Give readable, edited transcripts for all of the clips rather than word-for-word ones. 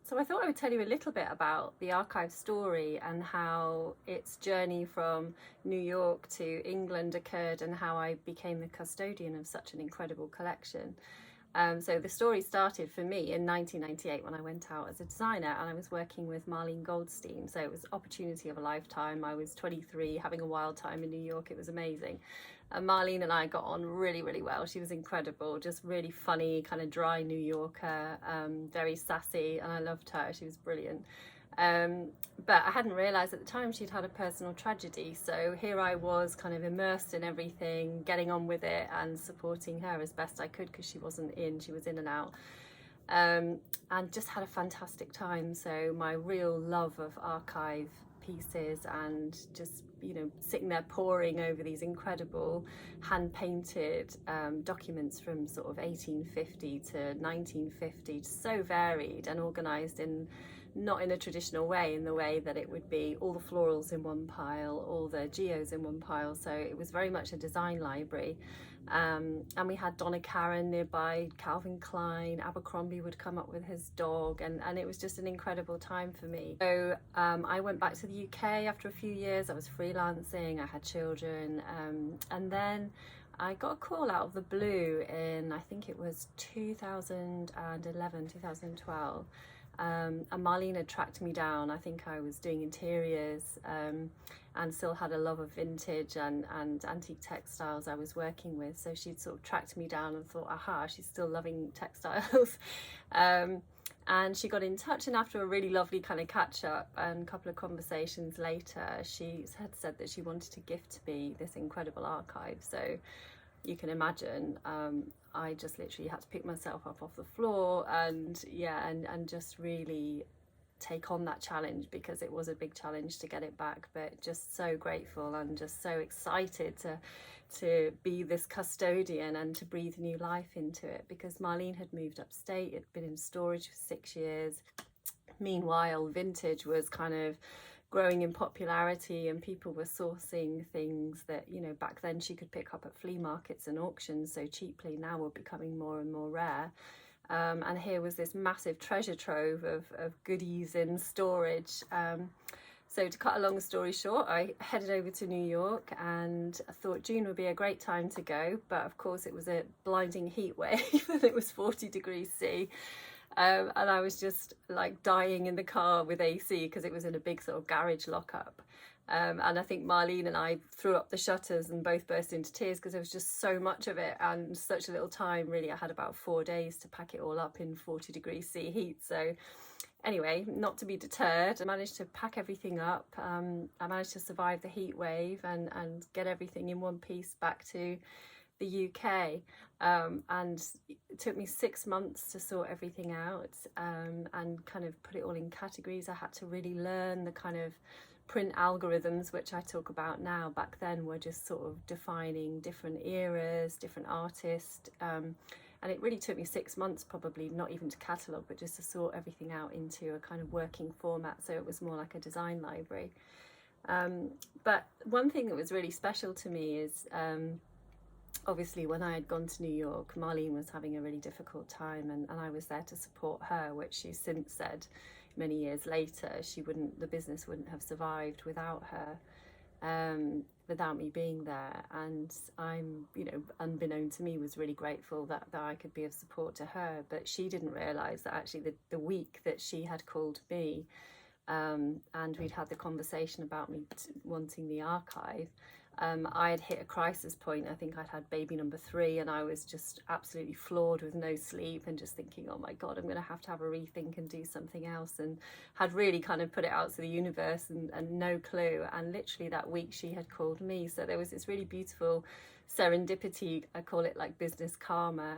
So I thought I would tell you a little bit about the archive story and how its journey from New York to England occurred and how I became the custodian of such an incredible collection. So the story started for me in 1998 when I went out as a designer, and I was working with Marlene Goldstein. So it was opportunity of a lifetime. I was 23, having a wild time in New York. It was amazing. And Marlene and I got on really, really well. She was incredible, just really funny, kind of dry New Yorker, very sassy, and I loved her. She was brilliant. But I hadn't realised at the time she'd had a personal tragedy. So here I was, kind of immersed in everything, getting on with it and supporting her as best I could, because she wasn't in, she was in and out. And just had a fantastic time. So my real love of archive pieces and just, you know, sitting there poring over these incredible hand-painted documents from sort of 1850 to 1950, so varied and organised in not in a traditional way, in the way that it would be all the florals in one pile, all the geos in one pile. So it was very much a design library. And we had Donna Karan nearby, Calvin Klein, Abercrombie would come up with his dog, and it was just an incredible time for me. So I went back to the UK after a few years. I was freelancing, I had children, and then I got a call out of the blue in, I think it was 2011, 2012. And Marlene had tracked me down. I think I was doing interiors and still had a love of vintage and antique textiles I was working with. So she'd sort of tracked me down and thought, aha, she's still loving textiles. And she got in touch, and after a really lovely kind of catch up and a couple of conversations later, she had said that she wanted to gift me this incredible archive. So you can imagine, I just literally had to pick myself up off the floor and just really take on that challenge, because it was a big challenge to get it back, but just so grateful and just so excited to be this custodian and to breathe new life into it, because Marlene had moved upstate, it'd been in storage for 6 years. Meanwhile, vintage was kind of growing in popularity, and people were sourcing things that, you know, back then she could pick up at flea markets and auctions so cheaply, now were becoming more and more rare. And here was this massive treasure trove of goodies in storage. So to cut a long story short, I headed over to New York, and I thought June would be a great time to go, but of course it was a blinding heat wave and it was 40 degrees C. And I was just like dying in the car with AC, because it was in a big sort of garage lockup. And I think Marlene and I threw up the shutters and both burst into tears, because there was just so much of it and such a little time. Really, I had about 4 days to pack it all up in 40 degrees C heat. So anyway, not to be deterred, I managed to pack everything up. I managed to survive the heat wave and get everything in one piece back to the UK, and it took me 6 months to sort everything out and kind of put it all in categories. I had to really learn the kind of print algorithms, which I talk about now. Back then were just sort of defining different eras, different artists, and it really took me 6 months, probably not even to catalogue, but just to sort everything out into a kind of working format, so it was more like a design library. But one thing that was really special to me is obviously when I had gone to New York, Marlene was having a really difficult time, and I was there to support her, which she's since said many years later the business wouldn't have survived without her, without me being there. And I'm, you know, unbeknown to me, was really grateful that I could be of support to her. But she didn't realise that actually the week that she had called me, and we'd had the conversation about me wanting the archive, I had hit a crisis point. I think I'd had baby number 3, and I was just absolutely floored with no sleep and just thinking, oh my God, I'm going to have a rethink and do something else, and had really kind of put it out to the universe and no clue. And literally that week she had called me. So there was this really beautiful serendipity, I call it like business karma.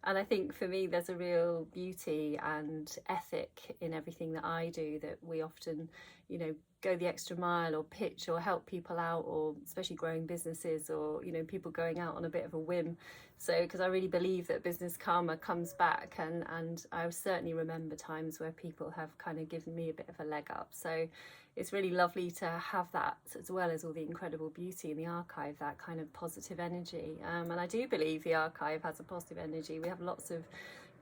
And I think for me, there's a real beauty and ethic in everything that I do, that we often, you know, go the extra mile or pitch or help people out, or especially growing businesses, or, you know, people going out on a bit of a whim. So, because I really believe that business karma comes back, and I certainly remember times where people have kind of given me a bit of a leg up. So it's really lovely to have that, as well as all the incredible beauty in the archive, that kind of positive energy. And I do believe the archive has a positive energy. We have lots of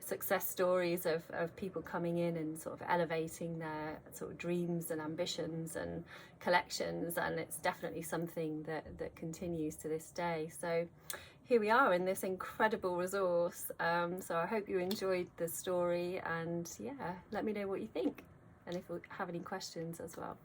success stories of people coming in and sort of elevating their sort of dreams and ambitions and collections, and it's definitely something that continues to this day. So here we are in this incredible resource. So I hope you enjoyed the story, and yeah, let me know what you think and if you have any questions as well.